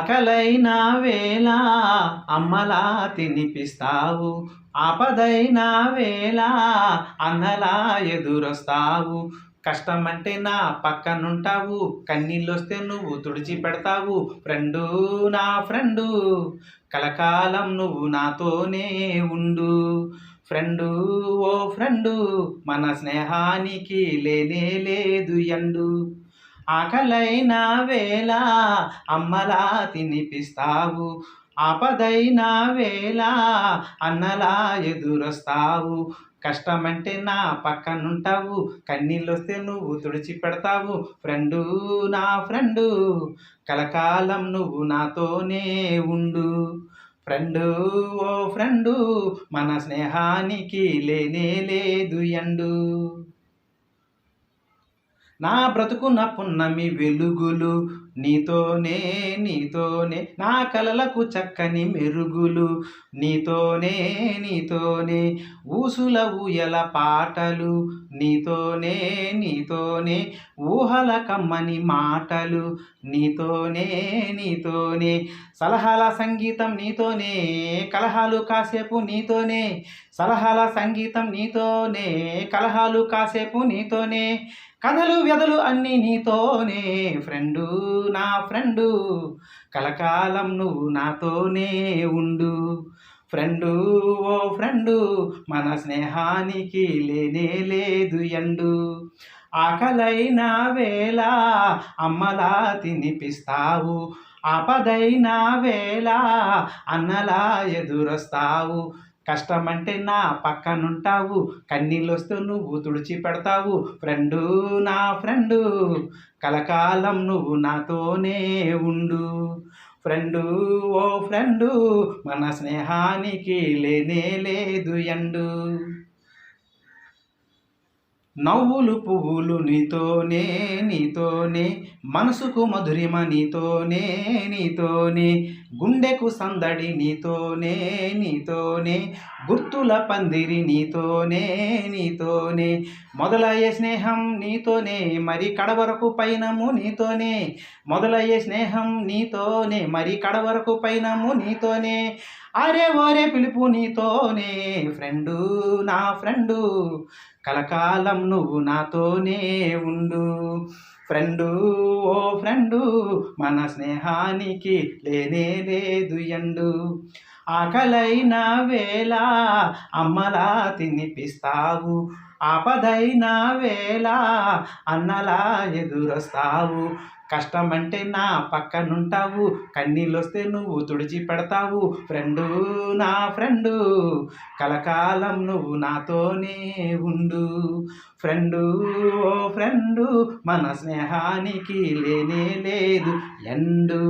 ఆకలైన వేళ అమ్మలా తినిపిస్తావు, ఆపదైన వేళ అన్నలా ఎదురొస్తావు. కష్టమంటే నా పక్కనుంటావు, కన్నీళ్ళొస్తే నువ్వు తుడిచి పెడతావు. ఫ్రెండు, నా ఫ్రెండు, కలకాలం నువ్వు నాతోనే ఉండు. ఫ్రెండు, ఓ ఫ్రెండు, మన స్నేహానికి లేనే లేదు ఎండు. ఆకలైన వేళ అమ్మలా తినిపిస్తావు, ఆపదైన వేళ అన్నలా ఎదురొస్తావు. కష్టమంటే నా పక్కనుంటావు, కన్నీళ్ళొస్తే నువ్వు తుడిచి పెడతావు. ఫ్రెండు, నా ఫ్రెండు, కలకాలం నువ్వు నాతోనే ఉండు. ఫ్రెండు, ఓ ఫ్రెండు, మన స్నేహానికి లేనే లేదు ఎండు. నా బ్రతుకున పున్నమి వెలుగులు నీతోనే, నీతోనే. నా కలలకు చక్కని మెరుగులు నీతోనే, నీతోనే. ఊసుల ఊయల పాటలు నీతోనే, నీతోనే. ఊహల కమ్మని మాటలు నీతోనే, నీతోనే. సలహాల సంగీతం నీతోనే, కలహాలు కాసేపు నీతోనే. సలహాల సంగీతం నీతోనే, కలహాలు కాసేపు నీతోనే. కథలు వ్యధలు అన్నీ నీతోనే. ఫ్రెండు, నా ఫ్రెండు, కలకాలం నువ్వు నాతోనే ఉండు. ఫ్రెండు, ఓ ఫ్రెండు, మన స్నేహానికి లేనే లేదు ఎండు. ఆకలైన వేళ అమ్మలా తినిపిస్తావు, ఆపదైన వేళ అన్నలా ఎదురొస్తావు. కష్టమంటే నా పక్కనుంటావు, కన్నీళ్ళొస్తూ నువ్వు తుడిచి పెడతావు. ఫ్రెండు, నా ఫ్రెండు, కలకాలం నువ్వు నాతోనే ఉండు. ఫ్రెండు, ఓ ఫ్రెండు, మన స్నేహానికి లేనే లేదు ఎండు. నవ్వులు పువ్వులు నీతోనే, నీతోనే. మనసుకు మధురిమ నీతోనే, నీతోనే. గుండెకు సందడి నీతోనే, నీతోనే. గుర్తుల పందిరి నీతోనే, నీతోనే. మొదలయ్యే స్నేహం నీతోనే, మరి కడవరకు పైనము నీతోనే. మొదలయ్యే స్నేహం నీతోనే, మరి కడవరకు పైనము నీతోనే. అరే ఓరే పిలుపు నీతోనే. ఫ్రెండు, నా ఫ్రెండు, కలకాలం నువ్వు నాతోనే ఉండు. ఫ్రెండు, ఓ ఫ్రెండు, మన స్నేహానికి లేనే లేదు ఎండు. ఆకలైన వేళ అమ్మలా తినిపిస్తావు, ఆపదైన వేళ అన్నలా ఎదురొస్తావు. కష్టమంటే నా పక్కనుంటావు, కన్నీళ్ళొస్తే నువ్వు తుడిచి పెడతావు. ఫ్రెండు, నా ఫ్రెండు, కలకాలం నువ్వు నాతోనే ఉండు. ఫ్రెండు, ఓ ఫ్రెండు, మన స్నేహానికి లేనే లేదు ఎండు.